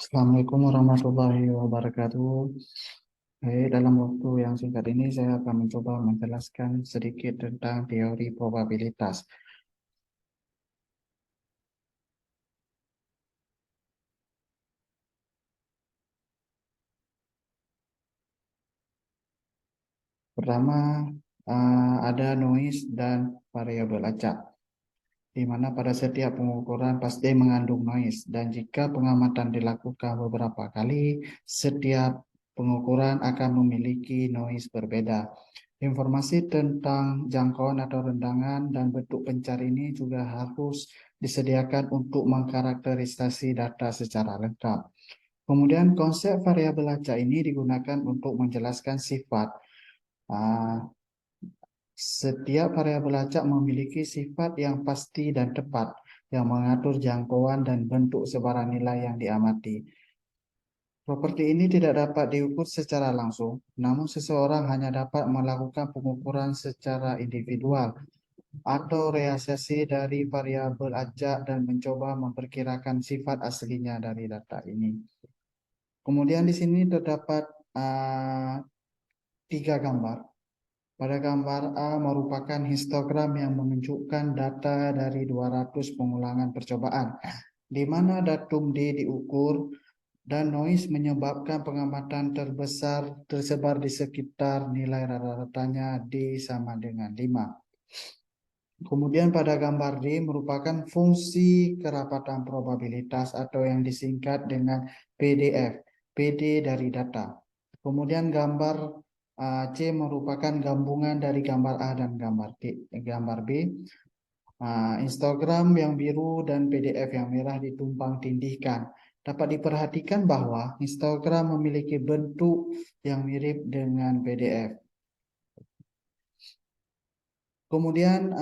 Assalamualaikum warahmatullahi wabarakatuh. Dalam waktu yang singkat ini saya akan mencoba menjelaskan sedikit tentang teori probabilitas. Pertama, ada noise dan variabel acak, di mana pada setiap pengukuran pasti mengandung noise, dan jika pengamatan dilakukan beberapa kali, setiap pengukuran akan memiliki noise berbeda. Informasi tentang jangkauan atau rendangan dan bentuk pencari ini juga harus disediakan untuk mengkarakterisasi data secara lengkap. Kemudian konsep variabel acak ini digunakan untuk menjelaskan sifat. Ah, Setiap variabel acak memiliki sifat yang pasti dan tepat, yang mengatur jangkauan dan bentuk sebaran nilai yang diamati. Properti ini tidak dapat diukur secara langsung, namun seseorang hanya dapat melakukan pengukuran secara individual atau realisasi dari variabel acak dan mencoba memperkirakan sifat aslinya dari data ini. Kemudian di sini terdapat uh, tiga gambar. Pada gambar A merupakan histogram yang menunjukkan data dari 200 pengulangan percobaan, di mana datum D diukur dan noise menyebabkan pengamatan terbesar tersebar di sekitar nilai rata-ratanya D sama dengan 5. Kemudian pada gambar D merupakan fungsi kerapatan probabilitas atau yang disingkat dengan PDF, PD dari data. Kemudian gambar C merupakan gabungan dari gambar A dan gambar B. Histogram yang biru dan PDF yang merah ditumpang tindihkan. Dapat diperhatikan bahwa histogram memiliki bentuk yang mirip dengan PDF. Kemudian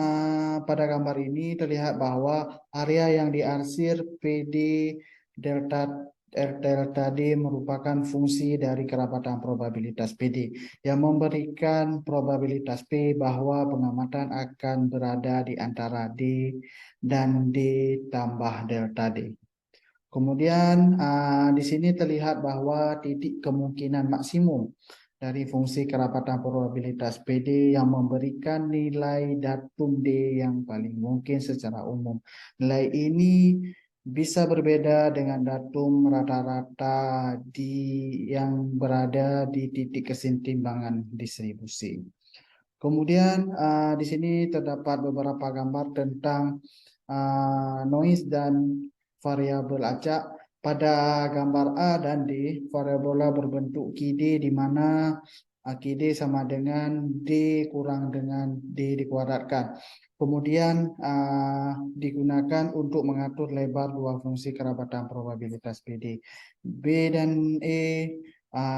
pada gambar ini terlihat bahwa area yang diarsir PD delta delta D merupakan fungsi dari kerapatan probabilitas PD yang memberikan probabilitas P bahwa pengamatan akan berada di antara D dan D tambah delta D. Kemudian di sini terlihat bahwa titik kemungkinan maksimum dari fungsi kerapatan probabilitas PD yang memberikan nilai datum D yang paling mungkin secara umum. Nilai ini bisa berbeda dengan datum rata-rata yang berada di titik kesetimbangan distribusi. Kemudian di sini terdapat beberapa gambar tentang noise dan variabel acak. Pada gambar A dan D, parabola berbentuk QD di mana QD sama dengan D kurang dengan D dikuadratkan. Kemudian digunakan untuk mengatur lebar dua fungsi kerabatan probabilitas PD. B dan E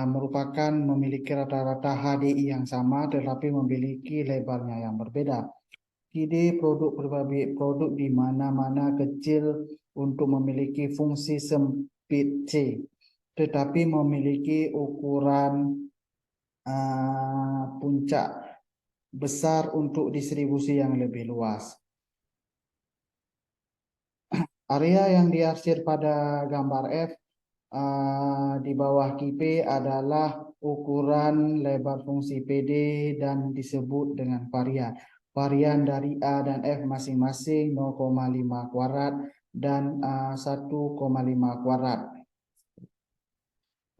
merupakan memiliki rata-rata HDI yang sama tetapi memiliki lebarnya yang berbeda. Ide produk di mana-mana kecil untuk memiliki fungsi sempit C, tetapi memiliki ukuran puncak besar untuk distribusi yang lebih luas. Area yang diarsir pada gambar F di bawah KP adalah ukuran lebar fungsi PD dan disebut dengan varian. Varian dari A dan F masing-masing 0,5 kuadrat dan 1,5 kuadrat.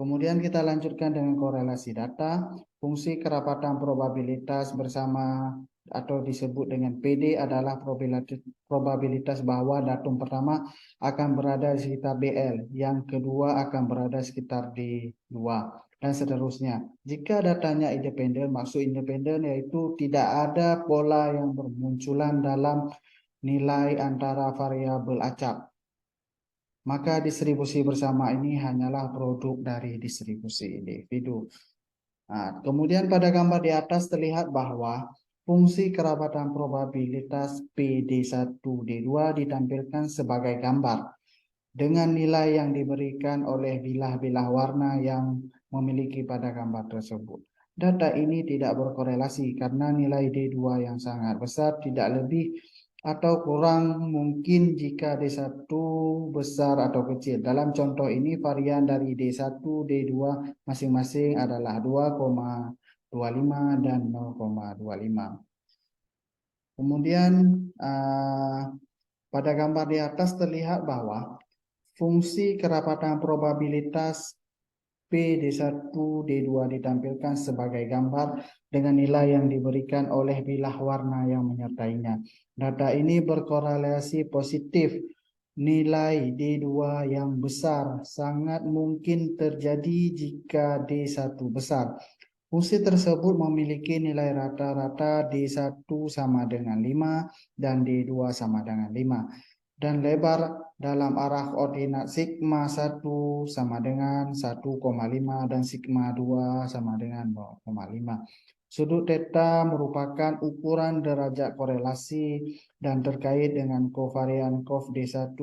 Kemudian kita lanjutkan dengan korelasi data. Fungsi kerapatan probabilitas bersama atau disebut dengan PD adalah probabilitas bahwa datum pertama akan berada di sekitar BL, yang kedua akan berada sekitar D2, dan seterusnya. Jika datanya independen, maksud independen yaitu tidak ada pola yang bermunculan dalam nilai antara variabel acak, maka distribusi bersama ini hanyalah produk dari distribusi individu. Kemudian pada gambar di atas terlihat bahwa fungsi kerabatan probabilitas PD1D2 ditampilkan sebagai gambar dengan nilai yang diberikan oleh bilah-bilah warna yang memiliki pada gambar tersebut. Data ini tidak berkorelasi karena nilai D2 yang sangat besar tidak lebih atau kurang mungkin jika D1 besar atau kecil. Dalam contoh ini varian dari D1, D2 masing-masing adalah 2,25 dan 0,25. Kemudian pada gambar di atas terlihat bahwa fungsi kerapatan probabilitas P D1, D2 ditampilkan sebagai gambar dengan nilai yang diberikan oleh bilah warna yang menyertainya. Data ini berkorelasi positif. Nilai D2 yang besar sangat mungkin terjadi jika D1 besar. Fungsi tersebut memiliki nilai rata-rata D1 sama dengan 5 dan D2 sama dengan 5. Dan lebar dalam arah koordinat sigma 1 sama dengan 1,5 dan sigma 2 sama dengan 0,5. Sudut theta merupakan ukuran derajat korelasi dan terkait dengan kovarian cov D1,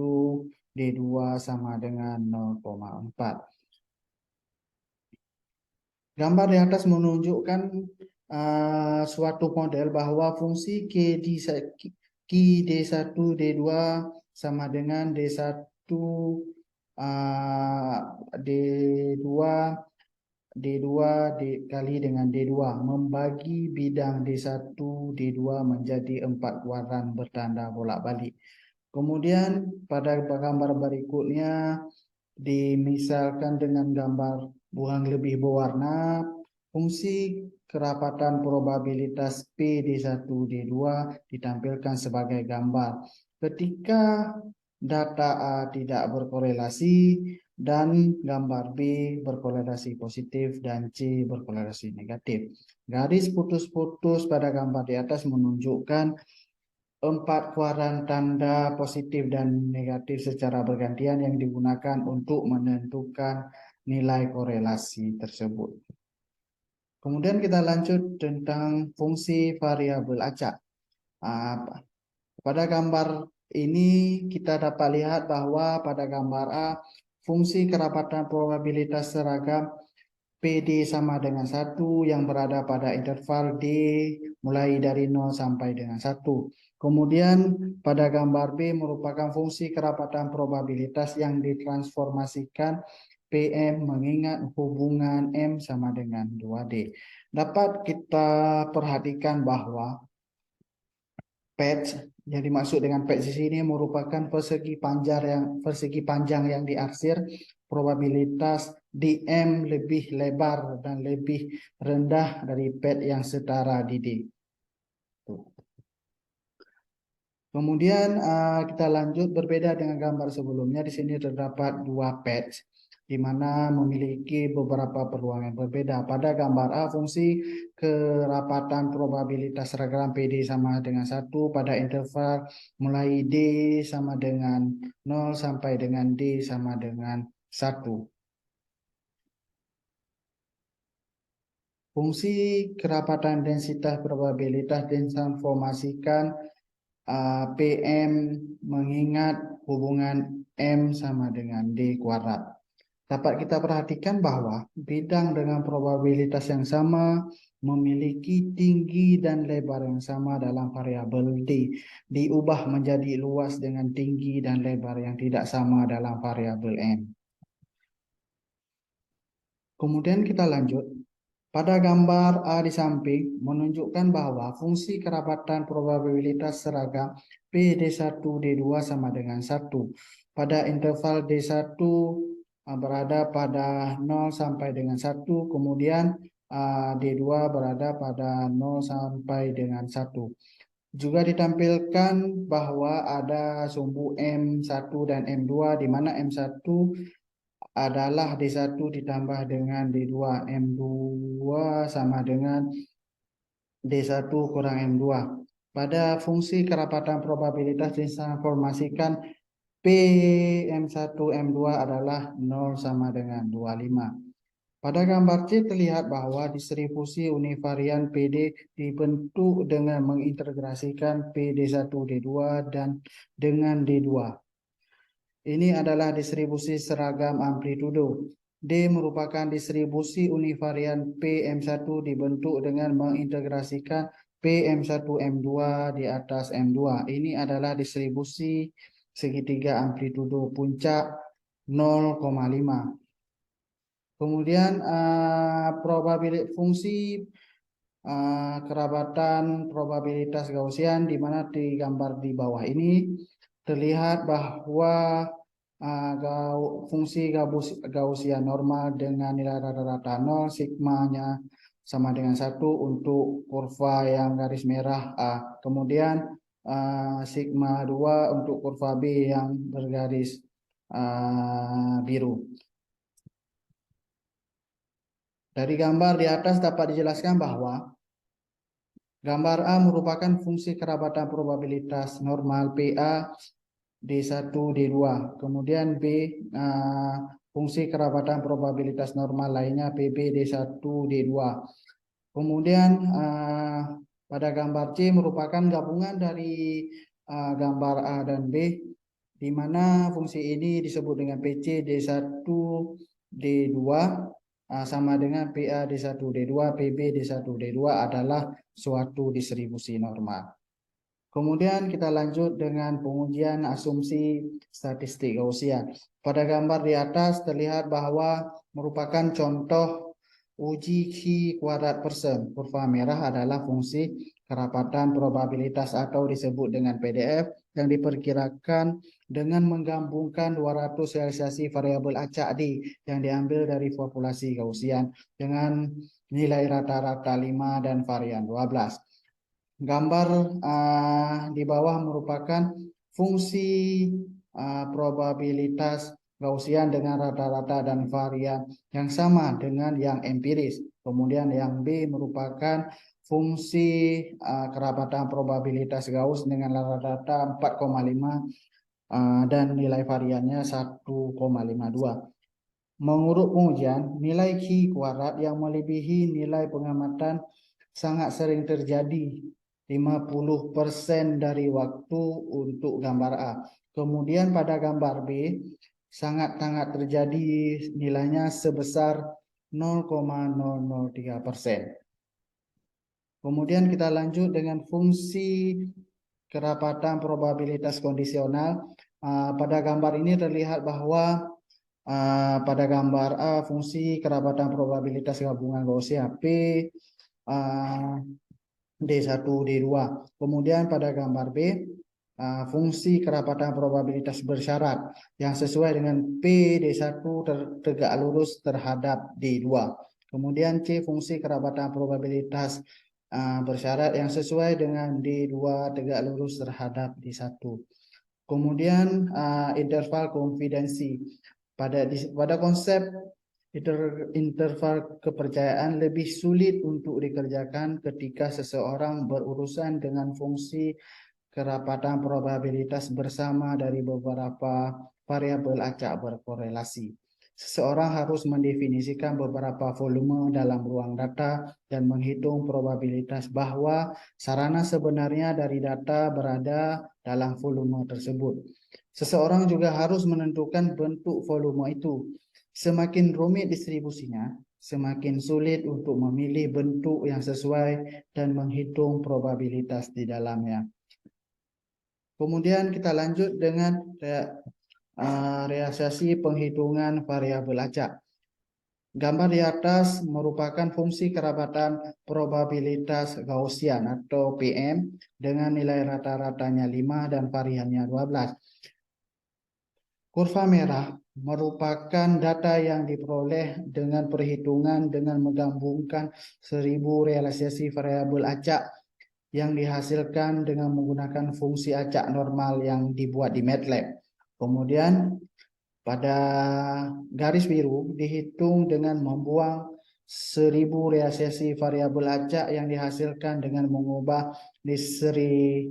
D2 sama dengan 0,4. Gambar di atas menunjukkan suatu model bahwa fungsi Q D1 D2 sama dengan D1 D2 D2 dikali dengan D2 membagi bidang D1 D2 menjadi 4 kuadran bertanda bolak-balik. Kemudian pada gambar berikutnya dimisalkan dengan gambar buang lebih berwarna, fungsi kerapatan probabilitas P D1 D2 ditampilkan sebagai gambar. Ketika data A tidak berkorelasi dan gambar B berkorelasi positif dan C berkorelasi negatif. Garis putus-putus pada gambar di atas menunjukkan 4 kuadran tanda positif dan negatif secara bergantian yang digunakan untuk menentukan nilai korelasi tersebut. Kemudian kita lanjut tentang fungsi variabel acak. Pada gambar ini kita dapat lihat bahwa pada gambar A, fungsi kerapatan probabilitas seragam PD sama dengan 1 yang berada pada interval D mulai dari 0 sampai dengan 1. Kemudian pada gambar B merupakan fungsi kerapatan probabilitas yang ditransformasikan PM mengingat hubungan M sama dengan 2D. Dapat kita perhatikan bahwa patch yang dimaksud dengan patch di sini merupakan persegi panjang yang diarsir probabilitas DM lebih lebar dan lebih rendah dari patch yang setara di D. Kemudian kita lanjut berbeda dengan gambar sebelumnya. Di sini terdapat dua patch di mana memiliki beberapa peluang yang berbeda. Pada gambar A, fungsi kerapatan probabilitas seragam PD sama dengan 1 pada interval mulai D sama dengan 0 sampai dengan D sama dengan 1. Fungsi kerapatan densitas probabilitas ditransformasikan PM mengingat hubungan M sama dengan D kuadrat. Dapat kita perhatikan bahwa bidang dengan probabilitas yang sama memiliki tinggi dan lebar yang sama dalam variabel D. Diubah menjadi luas dengan tinggi dan lebar yang tidak sama dalam variabel M. Kemudian kita lanjut. Pada gambar A di samping menunjukkan bahwa fungsi kerapatan probabilitas seragam P D1 D2 sama dengan 1. Pada interval D1 berada pada 0 sampai dengan 1, kemudian D2 berada pada 0 sampai dengan 1. Juga ditampilkan bahwa ada sumbu M1 dan M2 di mana M1 adalah D1 ditambah dengan D2. M2 sama dengan D1 kurang M2. Pada fungsi kerapatan probabilitas ditransformasikan P M1 M2 adalah 0 sama dengan 25. Pada gambar C terlihat bahwa distribusi univarian PD dibentuk dengan mengintegrasikan P D1 D2 dan dengan D2. Ini adalah distribusi seragam amplitudo. D merupakan distribusi univarian PM1 dibentuk dengan mengintegrasikan P M1 M2 di atas M2. Ini adalah distribusi segitiga amplitudo puncak 0,5. Kemudian fungsi kerabatan probabilitas Gaussian, di mana di gambar di bawah ini terlihat bahwa fungsi Gaussian normal dengan nilai rata-rata 0, sigmanya sama dengan 1 untuk kurva yang garis merah A. Kemudian sigma 2 untuk kurva B yang bergaris biru. Dari gambar di atas dapat dijelaskan bahwa gambar A merupakan fungsi kerabatan probabilitas normal PA D1, D2. Kemudian B fungsi kerabatan probabilitas normal lainnya PB D1, D2. Kemudian pada gambar C merupakan gabungan dari gambar A dan B, di mana fungsi ini disebut dengan PC D1, D2 sama dengan PA D1, D2, PB D1, D2 adalah suatu distribusi normal. Kemudian kita lanjut dengan pengujian asumsi statistik Gaussian. Pada gambar di atas terlihat bahwa merupakan contoh uji Q kuadrat%. Kurva merah adalah fungsi kerapatan probabilitas atau disebut dengan PDF yang diperkirakan dengan menggabungkan 200 realisasi variabel acak D yang diambil dari populasi Gaussian dengan nilai rata-rata 5 dan varian 12. Gambar di bawah merupakan fungsi probabilitas Gaussian dengan rata-rata dan varian yang sama dengan yang empiris. Kemudian yang B merupakan fungsi kerabatan probabilitas Gauss dengan rata-rata 4,5 dan nilai variannya 1,52. Mengurut pengujian, nilai Q kuadrat yang melebihi nilai pengamatan sangat sering terjadi 50% dari waktu untuk gambar A. Kemudian pada gambar B, sangat-sangat terjadi nilainya sebesar 0,003%. Kemudian kita lanjut dengan fungsi kerapatan probabilitas kondisional. Pada gambar ini terlihat bahwa pada gambar A fungsi kerabatan probabilitas gabungan Gaussian P D1, D2. Kemudian pada gambar B fungsi kerapatan probabilitas bersyarat yang sesuai dengan P D1 tegak lurus terhadap D2. Kemudian C fungsi kerabatan probabilitas bersyarat yang sesuai dengan D2 tegak lurus terhadap D1. Kemudian interval konfidensi. Pada konsep interval kepercayaan lebih sulit untuk dikerjakan ketika seseorang berurusan dengan fungsi kerapatan probabilitas bersama dari beberapa variabel acak berkorelasi. Seseorang harus mendefinisikan beberapa volume dalam ruang data dan menghitung probabilitas bahwa sarana sebenarnya dari data berada dalam volume tersebut. Seseorang juga harus menentukan bentuk volume itu. Semakin rumit distribusinya, semakin sulit untuk memilih bentuk yang sesuai dan menghitung probabilitas di dalamnya. Kemudian kita lanjut dengan realisasi penghitungan variabel acak. Gambar di atas merupakan fungsi kerabatan probabilitas Gaussian atau PM dengan nilai rata-ratanya 5 dan variannya 12. Kurva merah merupakan data yang diperoleh dengan perhitungan dengan menggabungkan 1000 realisasi variabel acak yang dihasilkan dengan menggunakan fungsi acak normal yang dibuat di MATLAB. Kemudian pada garis biru dihitung dengan membuang 1000 realisasi variabel acak yang dihasilkan dengan mengubah di seri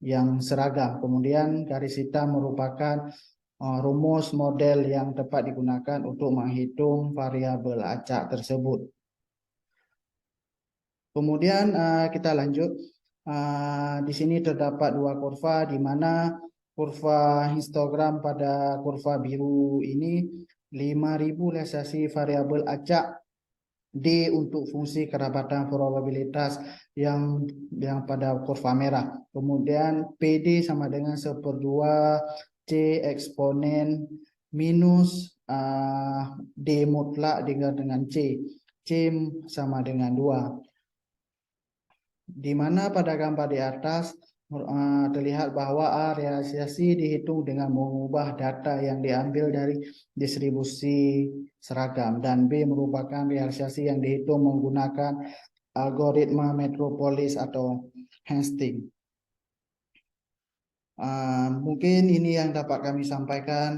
yang seragam. Kemudian garis hitam merupakan rumus model yang tepat digunakan untuk menghitung variabel acak tersebut. Kemudian kita lanjut. Di sini terdapat dua kurva, di mana kurva histogram pada kurva biru ini 5000 realisasi variabel acak D untuk fungsi kerabatan probabilitas yang pada kurva merah. Kemudian PD sama dengan 1/2 C eksponen minus D mutlak dengan C. C sama dengan 2. Di mana pada gambar di atas terlihat bahwa A realisasi dihitung dengan mengubah data yang diambil dari distribusi seragam dan B merupakan realisasi yang dihitung menggunakan algoritma Metropolis atau Hastings. Mungkin ini yang dapat kami sampaikan.